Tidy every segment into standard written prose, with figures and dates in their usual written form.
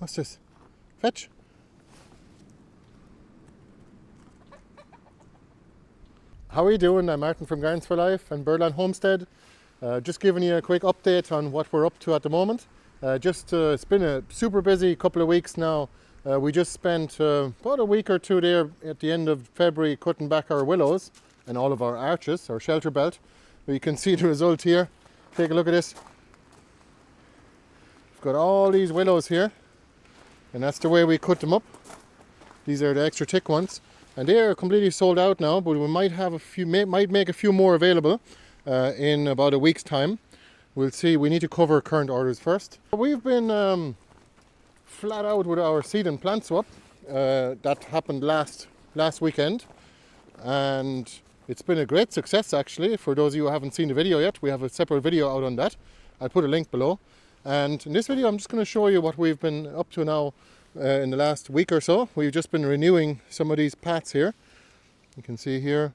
What's this? Fetch. How are you doing? I'm Martin from Gardens for Life and Birdland Homestead. Just giving you a quick update on what we're up to at the moment. It's been a super busy couple of weeks now. We just spent about a week or two there at the end of February cutting back our willows and all of our arches, our shelter belt. You can see the result here. Take a look at this. We've got all these willows here, and that's the way we cut them up. These are the extra thick ones. And they are completely sold out now, but we might have might make a few more available in about a week's time. We'll see. We need to cover current orders first. We've been flat out with our seed and plant swap. That happened last weekend, and it's been a great success actually. For those of you who haven't seen the video yet, we have a separate video out on that. I'll put a link below. And in this video, I'm just going to show you what we've been up to now. In the last week or so, we've just been renewing some of these pats here. You can see here,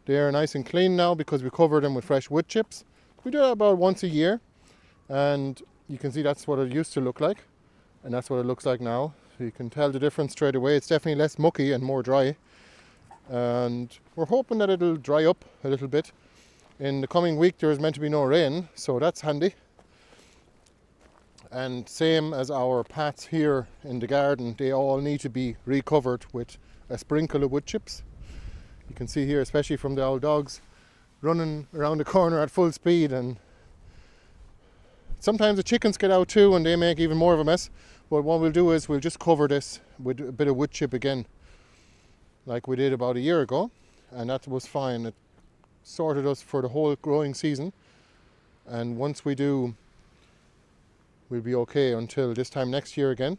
they are nice and clean now because we covered them with fresh wood chips. We do that about once a year, and you can see that's what it used to look like, and that's what it looks like now. So you can tell the difference straight away. It's definitely less mucky and more dry, and we're hoping that it'll dry up a little bit. In the coming week, there is meant to be no rain, so that's handy. And same as our pats here in the garden, they all need to be recovered with a sprinkle of wood chips. You can see here, especially from the old dogs running around the corner at full speed, and sometimes the chickens get out too and they make even more of a mess. But what we'll do is we'll just cover this with a bit of wood chip again, like we did about a year ago, and that was fine. It sorted us for the whole growing season, and once we do, we'll be okay until this time next year again.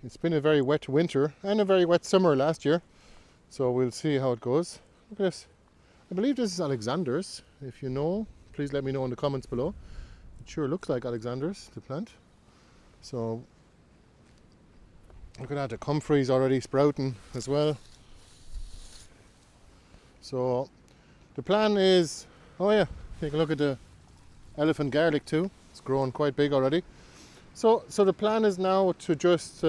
It's been a very wet winter and a very wet summer last year, so we'll see how it goes. Look at this. I believe this is Alexander's. If you know, please let me know in the comments below. It sure looks like Alexander's, the plant. So look at that, the comfrey's already sprouting as well. So the plan is, oh yeah, take a look at the elephant garlic too. It's grown quite big already. So the plan is now to just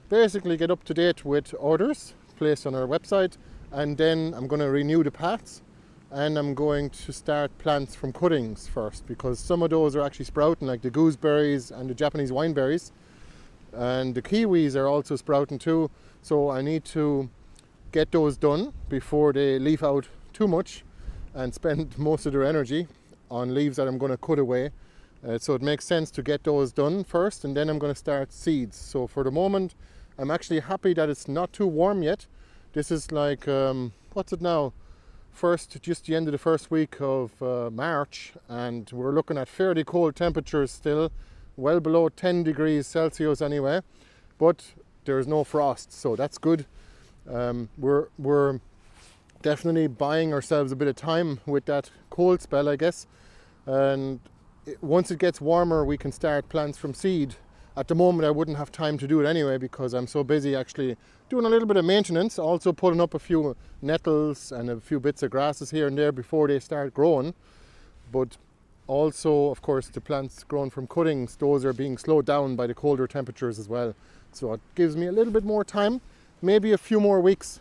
basically get up to date with orders placed on our website, and then I'm going to renew the pats, and I'm going to start plants from cuttings first, because some of those are actually sprouting, like the gooseberries and the Japanese wineberries, and the kiwis are also sprouting too. So I need to get those done before they leaf out too much and spend most of their energy on leaves that I'm going to cut away. So it makes sense to get those done first, and then I'm going to start seeds. So for the moment, I'm actually happy that it's not too warm yet. This is like, what's it now? Just the end of the first week of March, and we're looking at fairly cold temperatures still, well below 10 degrees Celsius anyway, but there's no frost, so that's good. We're definitely buying ourselves a bit of time with that cold spell, I guess, and once it gets warmer, we can start plants from seed. At the moment, I wouldn't have time to do it anyway because I'm so busy actually doing a little bit of maintenance, also putting up a few nettles and a few bits of grasses here and there before they start growing. But also, of course, the plants grown from cuttings, those are being slowed down by the colder temperatures as well. So it gives me a little bit more time, maybe a few more weeks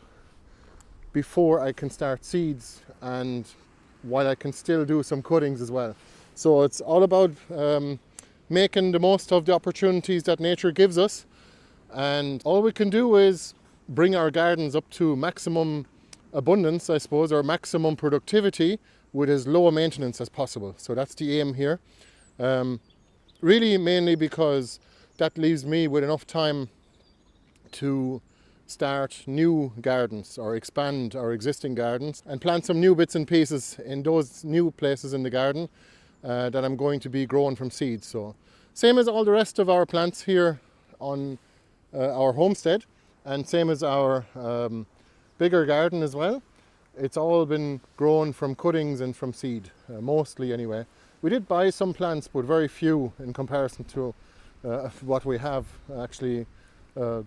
before I can start seeds, and while I can still do some cuttings as well. So it's all about making the most of the opportunities that nature gives us, and all we can do is bring our gardens up to maximum abundance, I suppose, or maximum productivity with as low maintenance as possible. So that's the aim here. Really mainly because that leaves me with enough time to start new gardens or expand our existing gardens and plant some new bits and pieces in those new places in the garden that I'm going to be growing from seeds. So same as all the rest of our plants here on our homestead, and same as our bigger garden as well. It's all been grown from cuttings and from seed, mostly anyway. We did buy some plants, but very few in comparison to what we have actually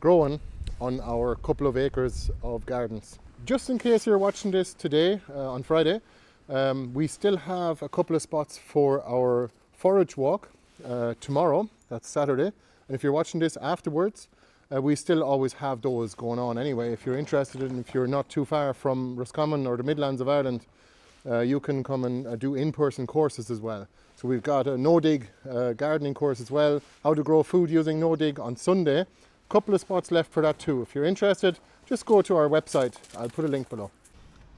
growing on our couple of acres of gardens. Just in case you're watching this today, on Friday, we still have a couple of spots for our forage walk tomorrow, that's Saturday, And if you're watching this afterwards, we still always have those going on anyway. If you're interested in, if you're not too far from Roscommon or the Midlands of Ireland, you can come and do in-person courses as well. So we've got a no-dig gardening course as well, how to grow food using no-dig on Sunday. A couple of spots left for that too. If you're interested, just go to our website. I'll put a link below.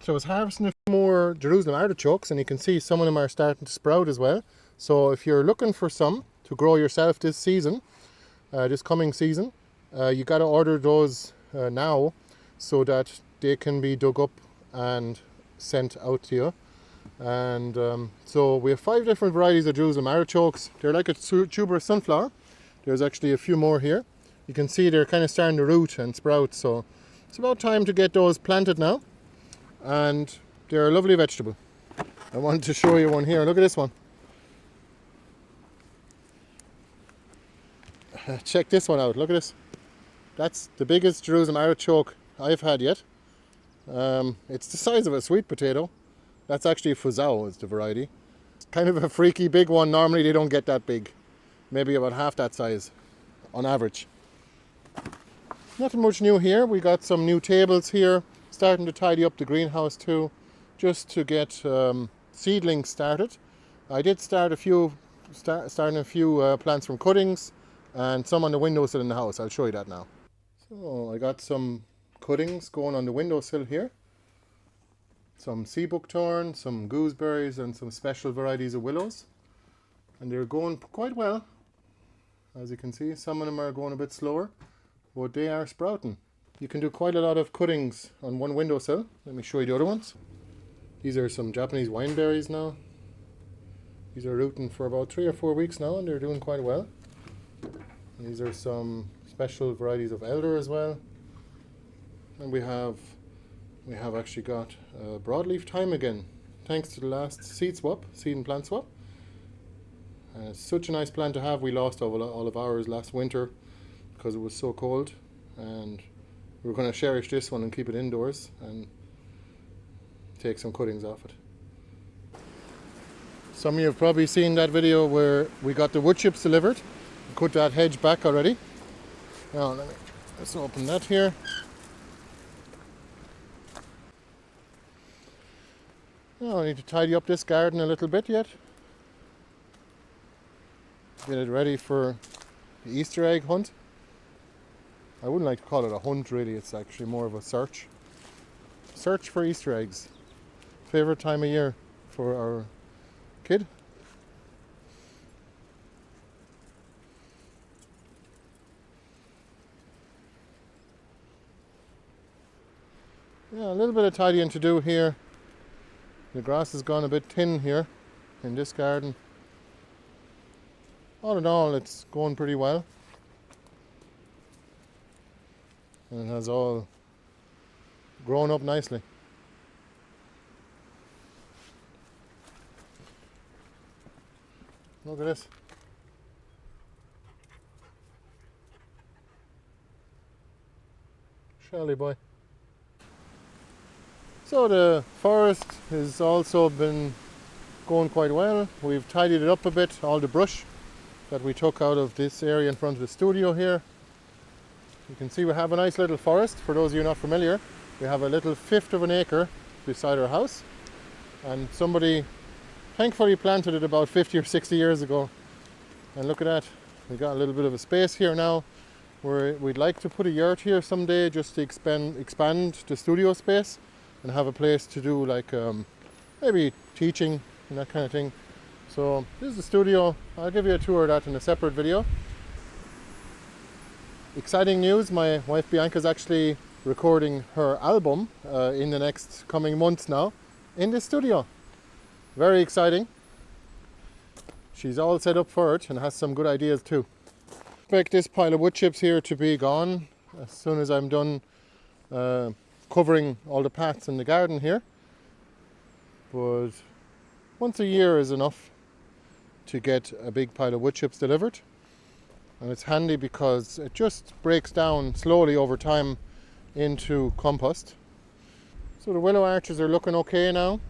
So I was harvesting a few more Jerusalem artichokes, and you can see some of them are starting to sprout as well. So if you're looking for some to grow yourself this season, this coming season, you got to order those now so that they can be dug up and sent out to you. And so we have 5 different varieties of Jerusalem artichokes. They're like a tuberous sunflower. There's actually a few more here. You can see they're kind of starting to root and sprout, so it's about time to get those planted now. And they're a lovely vegetable. I wanted to show you one here. Look at this one. Check this one out. Look at this. That's the biggest Jerusalem artichoke I've had yet. It's the size of a sweet potato. That's actually Fuzhou is the variety. It's kind of a freaky big one. Normally they don't get that big. Maybe about half that size on average. Nothing much new here. We got some new tables here. Starting to tidy up the greenhouse too, just to get seedlings started. I did start a few plants from cuttings and some on the windowsill in the house. I'll show you that now. So I got some cuttings going on the windowsill here. Some sea buckthorn, some gooseberries and some special varieties of willows. And they're going quite well. As you can see, some of them are going a bit slower, but they are sprouting. You can do quite a lot of cuttings on one windowsill. Let me show you the other ones. These are some Japanese wineberries now. These are rooting for about 3 or 4 weeks now, and they're doing quite well. And these are some special varieties of elder as well. And we have actually got broadleaf thyme again, thanks to the last seed and plant swap. It's such a nice plant to have. We lost all of ours last winter because it was so cold, and we're going to cherish this one and keep it indoors and take some cuttings off it. Some of you have probably seen that video where we got the wood chips delivered. We cut that hedge back already. Now let's open that here. Now I need to tidy up this garden a little bit yet. Get it ready for the Easter egg hunt. I wouldn't like to call it a hunt really, it's actually more of a search. Search for Easter eggs. Favorite time of year for our kid. Yeah, a little bit of tidying to do here. The grass has gone a bit thin here in this garden. All in all, it's going pretty well. And it has all grown up nicely. Look at this. Shelly boy. So the forest has also been going quite well. We've tidied it up a bit, all the brush that we took out of this area in front of the studio here. You can see we have a nice little forest. For those of you not familiar, we have a little 1/5 of an acre beside our house, and somebody thankfully planted it about 50 or 60 years ago. And look at that, we got a little bit of a space here now where we'd like to put a yurt here someday, just to expand the studio space and have a place to do like maybe teaching and that kind of thing. So this is the studio. I'll give you a tour of that in a separate video. Exciting news, my wife Bianca is actually recording her album in the next coming months now in this studio. Very exciting. She's all set up for it and has some good ideas too. Expect this pile of wood chips here to be gone as soon as I'm done covering all the paths in the garden here. But once a year is enough to get a big pile of wood chips delivered. And it's handy because it just breaks down slowly over time into compost. So the willow arches are looking okay now.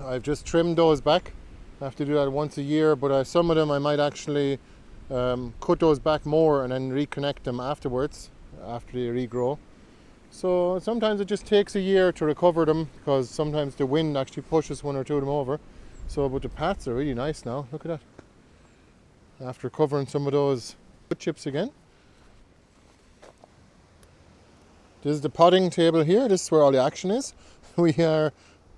I've just trimmed those back. I have to do that once a year, but some of them I might actually cut those back more and then reconnect them afterwards, after they regrow. So sometimes it just takes a year to recover them, because sometimes the wind actually pushes one or two of them over. So, but the paths are really nice now. Look at that. After covering some of those wood chips again. This is the potting table here. This is where all the action is. We are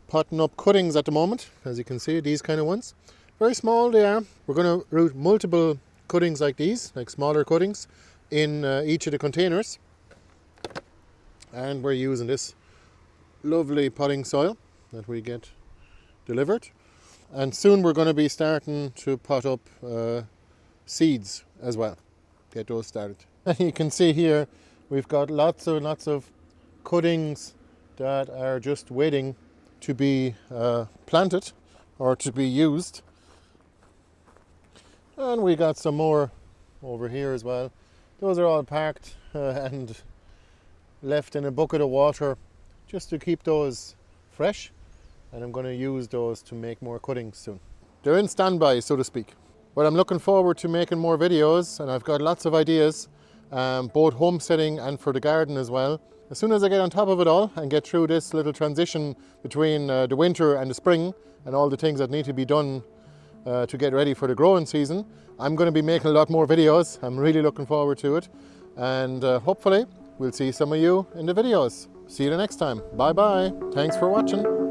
potting up cuttings at the moment, as you can see, these kind of ones. Very small they are. We're going to root multiple cuttings like these, like smaller cuttings, in each of the containers. And we're using this lovely potting soil that we get delivered. And soon we're going to be starting to pot up seeds as well. Get those started. And you can see here we've got lots of cuttings that are just waiting to be planted or to be used. And we got some more over here as well. Those are all parked and left in a bucket of water just to keep those fresh, and I'm going to use those to make more cuttings soon. They're in standby, so to speak. Well, I'm looking forward to making more videos, and I've got lots of ideas, both homesteading and for the garden as well. As soon as I get on top of it all and get through this little transition between the winter and the spring and all the things that need to be done to get ready for the growing season, I'm going to be making a lot more videos. I'm really looking forward to it, and hopefully we'll see some of you in the videos. See you the next time. Bye bye. Thanks for watching.